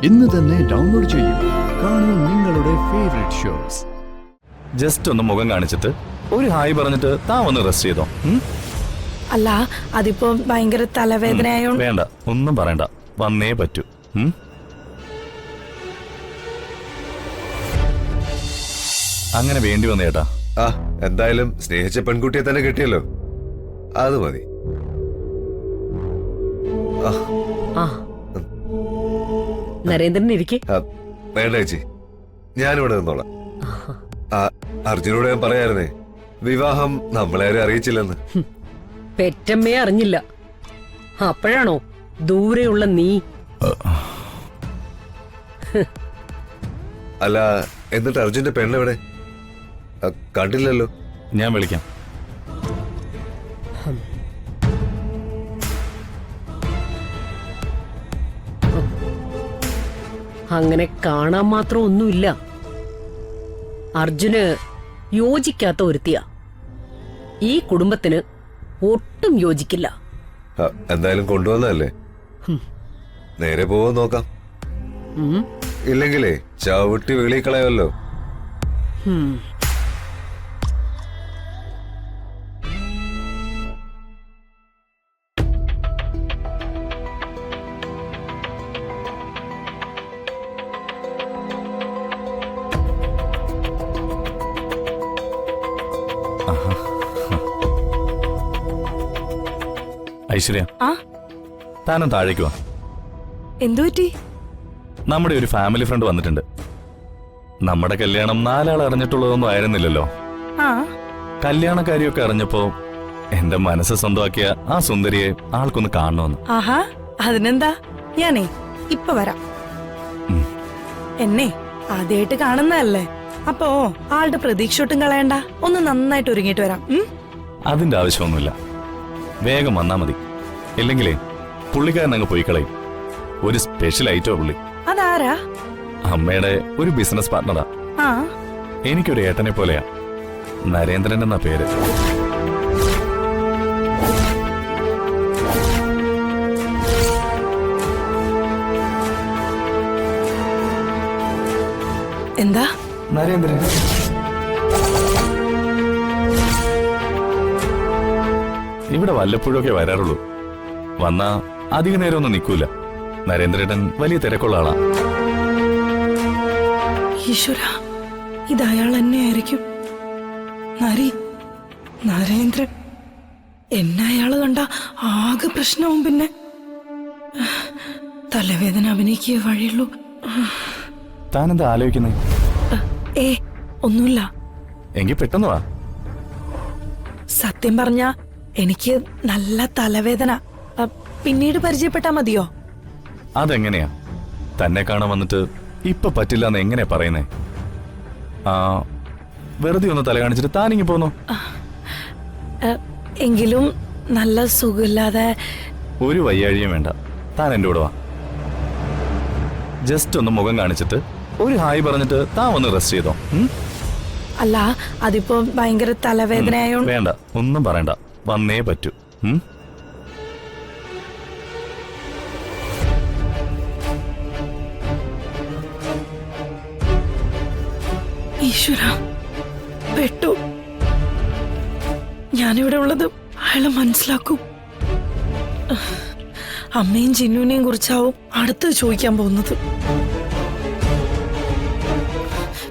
ഇന്ന് തന്നെ ഡൗൺലോഡ് ചെയ്യൂ. കാണൂ നിങ്ങളുടെ ഫേവറേറ്റ് ഷോസ്. ജസ്റ്റ് ഒന്ന് മുഖം കാണിച്ചിട്ട് ഒരു ഹായ് പറഞ്ഞിട്ട് താൻ ഒന്ന് റെസ്റ്റ് ചെയ്തോ. അല്ല, അതിപ്പോ ഭയങ്കര തലവേദനയായോ? വേണ്ട, ഒന്നും പറയണ്ട, വന്നേ പറ്റൂ. അങ്ങനെ വേണ്ടി വന്ന ചേട്ടാ. എന്തായാലും സ്നേഹിച്ച പെൺകുട്ടിയെ തന്നെ കിട്ടിയല്ലോ, അത് മതി. നരേന്ദ്രൻ ഇരിക്കെ. വേണ്ട ചേച്ചി, ഞാനിവിടെ നിന്നോളാം. അർജുനോട് ഞാൻ പറയായിരുന്നേ, വിവാഹം നമ്മളാരും അറിയിച്ചില്ലെന്ന്. പെറ്റമ്മയെ അറിഞ്ഞില്ല, അപ്പോഴാണോ ദൂരെയുള്ള നീ? അല്ല, എന്നിട്ട് അർജുന്റെ പെണ്ണെവിടെ? കണ്ടില്ലല്ലോ. ഞാൻ വിളിക്കാം. അങ്ങനെ കാണാൻ മാത്രം ഒന്നുമില്ല. അർജുന് യോജിക്കാത്ത ഒരുത്തിയ, ഈ കുടുംബത്തിന് ഒട്ടും യോജിക്കില്ല. എന്തായാലും കൊണ്ടുവന്നല്ലേ, നേരെ പോവാൻ നോക്കാം. ഇല്ലെങ്കിലേ ചവിട്ടി വെളിക്കളയല്ലോ. ഐശ്വര്യ, താനും താഴേക്ക് വാ. എന്തു പറ്റി? നമ്മുടെ ഒരു ഫാമിലി ഫ്രണ്ട് വന്നിട്ടുണ്ട്. നമ്മുടെ കല്യാണം 4 ആൾ അറിഞ്ഞിട്ടുള്ളതൊന്നും ആയിരുന്നില്ലല്ലോ. കല്യാണക്കാരിയൊക്കെ അറിഞ്ഞപ്പോ എന്റെ മനസ്സ് സ്വന്തമാക്കിയ ആ സുന്ദരിയെ ആൾക്കൊന്ന് കാണണമെന്ന്. ആഹാ, അതിനെന്താ, ഞാനേ ഇപ്പൊ വരാം. എന്നെ ആദ്യമായിട്ട് കാണുന്നതല്ലേ, അപ്പോ ആളുടെ പ്രതീക്ഷ ഒട്ടും കളയണ്ട. ഒന്ന് നന്നായിട്ട് ഒരുങ്ങിയിട്ട് വരാം. അതിന്റെ ആവശ്യമൊന്നുമില്ല, വേഗം വന്നാ മതി. ഇല്ലെങ്കിലേ പുള്ളിക്കാരൻ അങ്ങ് പോയി കളയും. ഒരു സ്പെഷ്യൽ ഐറ്റോ പുള്ളി. അതാരാ? അമ്മയുടെ ഒരു ബിസിനസ് പാർട്ണറാ. എനിക്കൊരു ഏട്ടനെ പോലെയാ. നരേന്ദ്രൻ എന്ന പേര്. എന്താ? നരേന്ദ്രൻ. ഇവിടെ വല്ലപ്പോഴൊക്കെ വരാറുള്ളൂ. വന്നാ അധിക നേരം ഒന്നും നിൽക്കൂല. നരേന്ദ്രേട്ടൻ വലിയ തിരക്കുള്ള ആളാ. ഈശ്വര, ഇത് അയാൾ തന്നെയായിരിക്കും. നരേന്ദ്രൻ. എന്നെ അയാള് കണ്ട ആകെ പ്രശ്നവും. പിന്നെ തലവേദന അഭിനയിക്കേ വഴിയുള്ളൂ. താനെന്താ ആലോചിക്കുന്നേ? ഒന്നുമില്ല. എങ്കിൽ പെട്ടെന്ന് വാ. സത്യം പറഞ്ഞ എനിക്ക് നല്ല തലവേദന. പിന്നീട് പരിചയപ്പെട്ടാ മതിയോ? അതെങ്ങനെയാ? തന്നെ കാണാൻ വന്നിട്ട് ഇപ്പൊ പറ്റില്ല എന്ന് എങ്ങനെയാ പറയുന്നേ? വെറുതെ ഒന്ന് തല കാണിച്ചിട്ട് താനിങ്ങി പോന്നോ? എങ്കിലും നല്ല സുഖമില്ലാതെ. ഒരു വയ്യാഴിയും വേണ്ട, താൻ എന്റെ കൂടെ വാ. ജസ്റ്റ് ഒന്ന് മുഖം കാണിച്ചിട്ട് ഒരു ഹായ് പറഞ്ഞിട്ട് താൻ ഒന്ന് റെസ്റ്റ് ചെയ്തോ. അല്ല, അതിപ്പോ ഭയങ്കര തലവേദനയായോ? വേണ്ട, ഒന്നും പറയണ്ട, വന്നേ പറ്റൂ. ഈശ്വര, പെട്ടു. ഞാനിവിടെ ഉള്ളത് അയാളെ മനസ്സിലാക്കും. അമ്മയും ചിന്നുവിനെയും കുറിച്ചാവും അടുത്ത് ചോദിക്കാൻ പോകുന്നത്.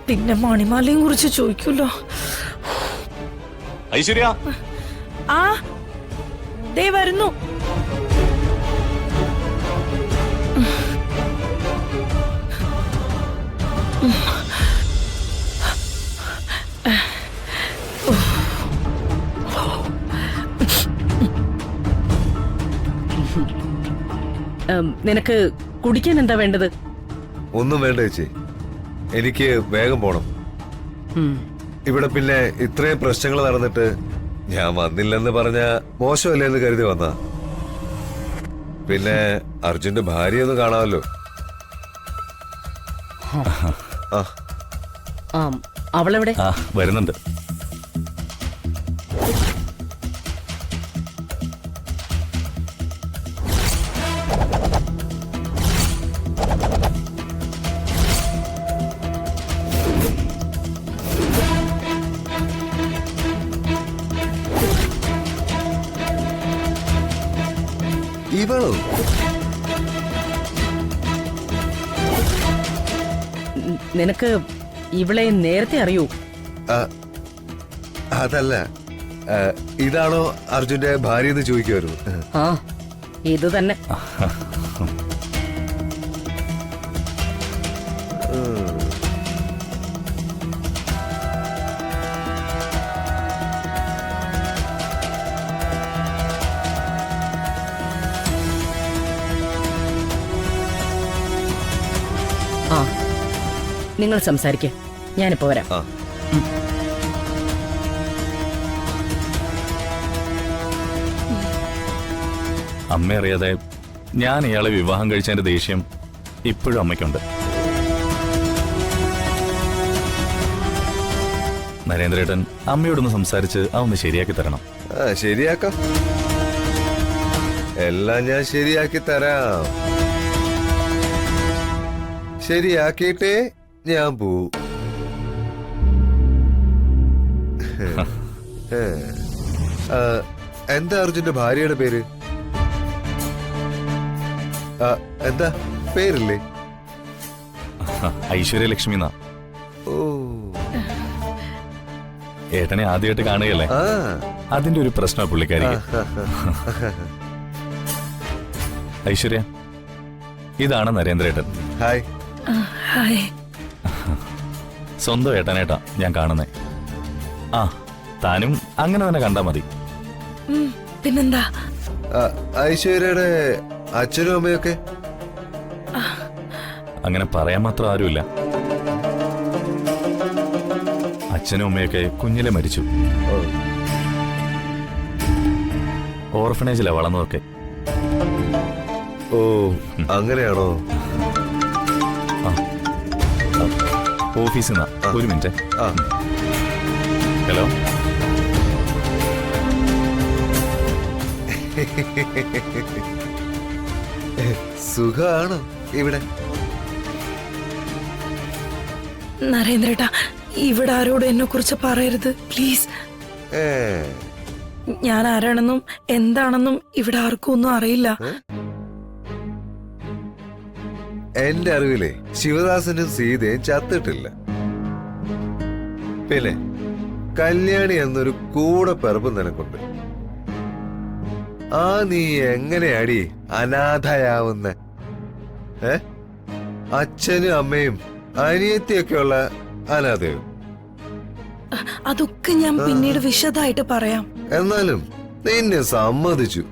പിന്നെ മണിമാലയും കുറിച്ച് ചോദിക്കൂല്ലോ. ഐശ്വര്യ, ദേ വരുന്നു. നിനക്ക് കുടിക്കാൻ എന്താ വേണ്ടത്? ഒന്നും വേണ്ട ചേച്ചി, എനിക്ക് വേഗം പോണം. ഇവിടെ പിന്നെ ഇത്രയും പ്രശ്നങ്ങൾ നടന്നിട്ട് ഞാൻ വന്നില്ലെന്ന് പറഞ്ഞ മോശമല്ലേ എന്ന് കരുതി വന്ന. പിന്നെ അർജുന്റെ ഭാര്യ ഒന്ന് കാണാമല്ലോ. അവളെവിടെ? വരുന്നുണ്ട്. നിനക്ക് ഇവളെ നേരത്തെ അറിയൂ? ആ, അതല്ല, ഇതാണോ അർജുന്റെ ഭാര്യ എന്ന് ചോദിക്കുമായിരുന്നു. ആ, ഇത് തന്നെ. ആ, നിങ്ങൾ സംസാരിക്കേ, ഞാനിപ്പോ വരാം. ആ. അമ്മ അറിയാതെ ഞാൻ ഇയാളെ വിവാഹം കഴിച്ചതിന്റെ ദേഷ്യം ഇപ്പോഴും അമ്മയ്ക്കുണ്ട്. നരേന്ദ്രേട്ടൻ അമ്മയോടൊന്ന് സംസാരിച്ച് അതൊന്ന് ശരിയാക്കി തരണം. ശരിയാക്കാം, എല്ലാം ഞാൻ ശരിയാക്കി തരാം. ശരിയാക്കിയിട്ടേ ഞാൻ പോവും. എന്താ അർജുന്റെ ഭാര്യയുടെ പേര്? എന്താ പേരില്ലേ? ഐശ്വര്യലക്ഷ്മി എന്നാ. ഓ, ഏട്ടനെ ആദ്യമായിട്ട് കാണുകയല്ലേ, ആ, അതിന്റെ ഒരു പ്രശ്നം പുള്ളിക്കാരിക്ക്. ഐശ്വര്യ, ഇതാണ് നരേന്ദ്രേട്ടൻ. ഹായ്. ഹായ്. സ്വന്തം ഏട്ടനേട്ടാ ഞാൻ കാണുന്നേ. ആ, താനും അങ്ങനെ തന്നെ കണ്ടാ മതി. പിന്നെന്താ? ഐശ്വര്യയുടെ അച്ഛനും അമ്മയൊക്കെ? അങ്ങനെ പറയാൻ മാത്രം ആരുമില്ല. അച്ഛനും അമ്മയൊക്കെ കുഞ്ഞിലെ മരിച്ചു. ഓർഫനേജിലാ വളർന്നതൊക്കെ. ഓ, അങ്ങനെയാണോ? ഓഫീസിൽ നിന്നാ. ഒരു മിനിറ്റ്. ആ, ഹലോ. സുഖാണോ ഇവിടെ? നരേന്ദ്രേട്ടാ, ഇവിടെ ആരോടും എന്നെ കുറിച്ച് പറയരുത് പ്ലീസ്. ഞാൻ ആരാണെന്നും എന്താണെന്നും ഇവിടെ ആർക്കും ഒന്നും അറിയില്ല. എന്റെ അറിവിലെ ശിവദാസനും സീതയും ചത്തിട്ടില്ല. പിന്നെ കല്യാണി എന്നൊരു കൂടെ പിറപ്പ് നിനക്കുണ്ട്. ആ, നീ എങ്ങനെയാടി അനാഥയാവുന്ന? അച്ഛനും അമ്മയും അനിയത്തിയൊക്കെയുള്ള അനാഥയും. അതൊക്കെ ഞാൻ പിന്നീട് വിശദമായിട്ട് പറയാം. എന്നാലും നിന്നെ സമ്മതിച്ചു.